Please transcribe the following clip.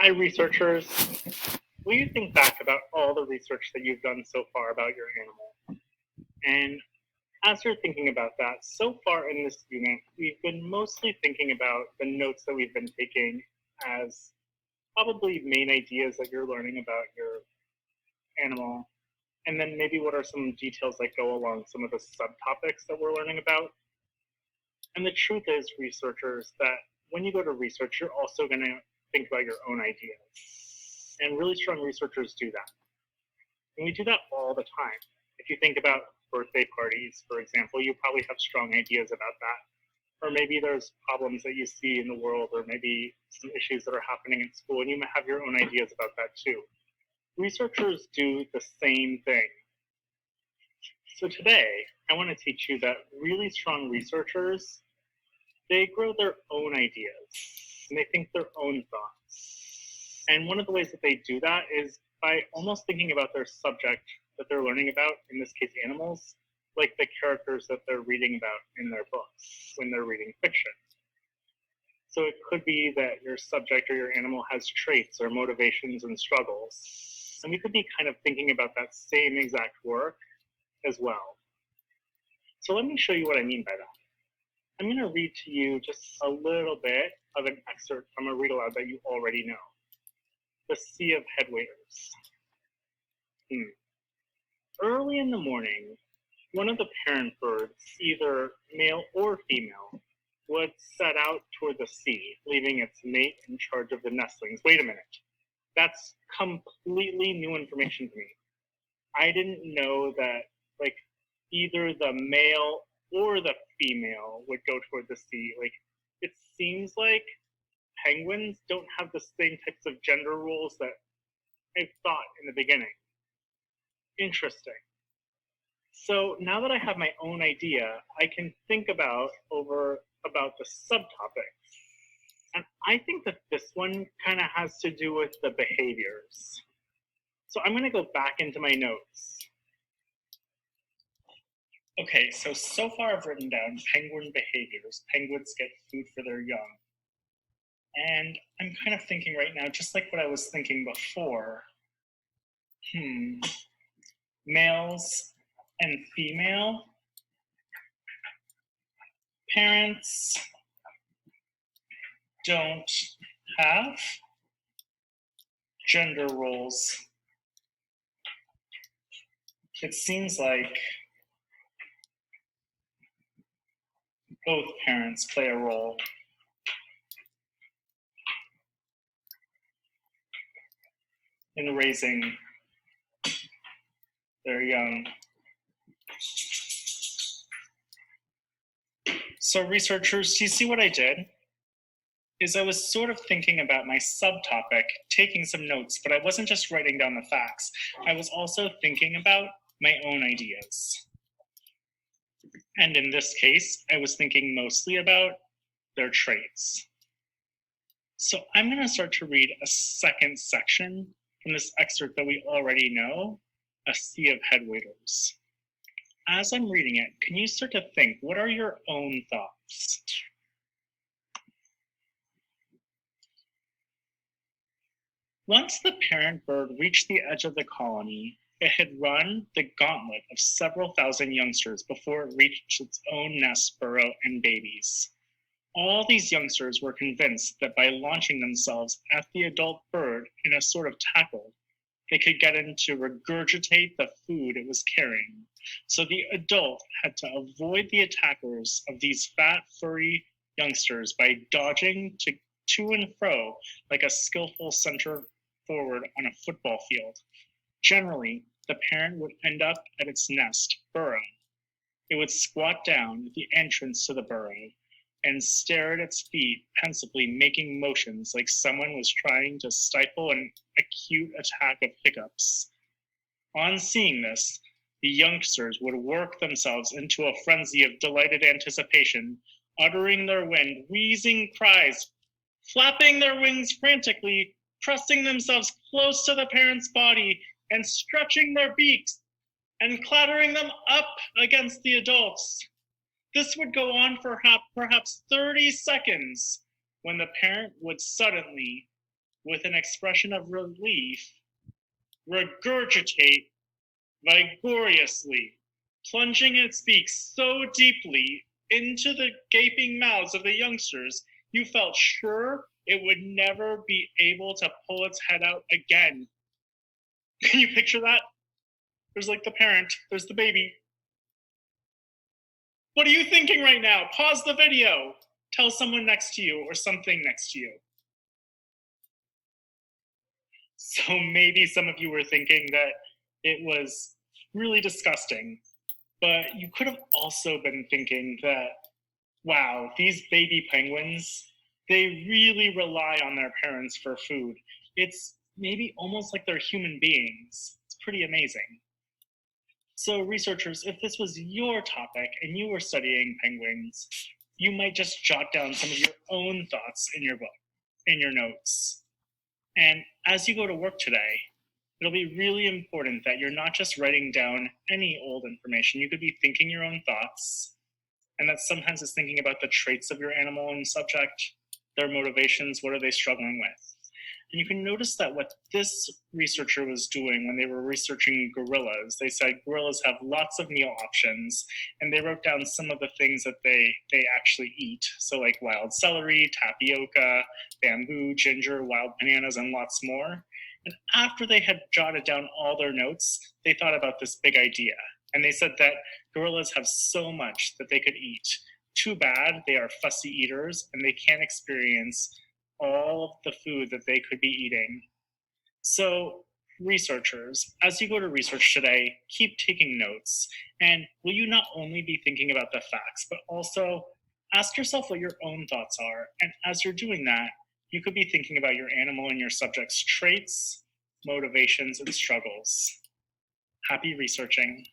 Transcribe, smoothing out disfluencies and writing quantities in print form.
Hi, researchers. Will you think back about all the research that you've done so far about your animal? And as you're thinking about that, so far in this unit, we've been mostly thinking about the notes that we've been taking as probably main ideas that you're learning about your animal, and then maybe what are some details that go along some of the subtopics that we're learning about. And the truth is, researchers, that when you go to research, you're also going to think about your own ideas. And really strong researchers do that. And we do that all the time. If you think about birthday parties, for example, you probably have strong ideas about that. Or maybe there's problems that you see in the world, or maybe some issues that are happening in school, and you might have your own ideas about that too. Researchers do the same thing. So today, I want to teach you that really strong researchers, they grow their own ideas, and they think their own thoughts. And one of the ways that they do that is by almost thinking about their subject that they're learning about, in this case animals, like the characters that they're reading about in their books when they're reading fiction. So it could be that your subject or your animal has traits or motivations and struggles. And we could be kind of thinking about that same exact work as well. So let me show you what I mean by that. I'm going to read to you just a little bit of an excerpt from a read aloud that you already know. The Sea of Headwaiters. Early in the morning, one of the parent birds, either male or female, would set out toward the sea, leaving its mate in charge of the nestlings. Wait a minute. That's completely new information to me. I didn't know that either the male or the female would go toward the sea. It seems like penguins don't have the same types of gender roles that I thought in the beginning. Interesting. So now that I have my own idea, I can think about the subtopics. And I think that this one kind of has to do with the behaviors. So I'm going to go back into my notes. Okay, so far I've written down penguin behaviors. Penguins get food for their young. And I'm kind of thinking right now, just like what I was thinking before, males and female parents don't have gender roles. It seems like both parents play a role. In raising their young. So researchers, do you see what I did? Is I was sort of thinking about my subtopic, taking some notes, but I wasn't just writing down the facts. I was also thinking about my own ideas. And in this case, I was thinking mostly about their traits. So I'm going to start to read a second section from this excerpt that we already know, A Sea of Headwaiters. As I'm reading it, can you start to think, what are your own thoughts? Once the parent bird reached the edge of the colony, it had run the gauntlet of several thousand youngsters before it reached its own nest, burrow, and babies. All these youngsters were convinced that by launching themselves at the adult bird in a sort of tackle, they could get it to regurgitate the food it was carrying. So the adult had to avoid the attackers of these fat, furry youngsters by dodging to and fro like a skillful center forward on a football field. Generally, the parent would end up at its nest, burrow. It would squat down at the entrance to the burrow and stare at its feet, pensively making motions like someone was trying to stifle an acute attack of hiccups. On seeing this, the youngsters would work themselves into a frenzy of delighted anticipation, uttering their wheezing cries, flapping their wings frantically, pressing themselves close to the parent's body, and stretching their beaks and clattering them up against the adults. This would go on for perhaps 30 seconds when the parent would suddenly with an expression of relief, regurgitate vigorously, plunging its beak so deeply into the gaping mouths of the youngsters, you felt sure it would never be able to pull its head out again. Can you picture that? There's like the parent, there's the baby. What are you thinking right now? Pause the video. Tell someone next to you or something next to you. So maybe some of you were thinking that it was really disgusting, but you could have also been thinking that, wow, these baby penguins, they really rely on their parents for food. It's maybe almost like they're human beings. It's pretty amazing. So researchers, if this was your topic and you were studying penguins, you might just jot down some of your own thoughts in your book, in your notes. And as you go to work today, it'll be really important that you're not just writing down any old information. You could be thinking your own thoughts, and that sometimes it's thinking about the traits of your animal and subject, their motivations, what are they struggling with. And you can notice that what this researcher was doing when they were researching gorillas, they said gorillas have lots of meal options, and they wrote down some of the things that they actually eat. So like wild celery, tapioca, bamboo, ginger, wild bananas, and lots more. And after they had jotted down all their notes, they thought about this big idea. And they said that gorillas have so much that they could eat. Too bad they are fussy eaters and they can't experience all of the food that they could be eating. So researchers, as you go to research today, keep taking notes. And will you not only be thinking about the facts, but also ask yourself what your own thoughts are. And as you're doing that, you could be thinking about your animal and your subject's traits, motivations, and struggles. Happy researching.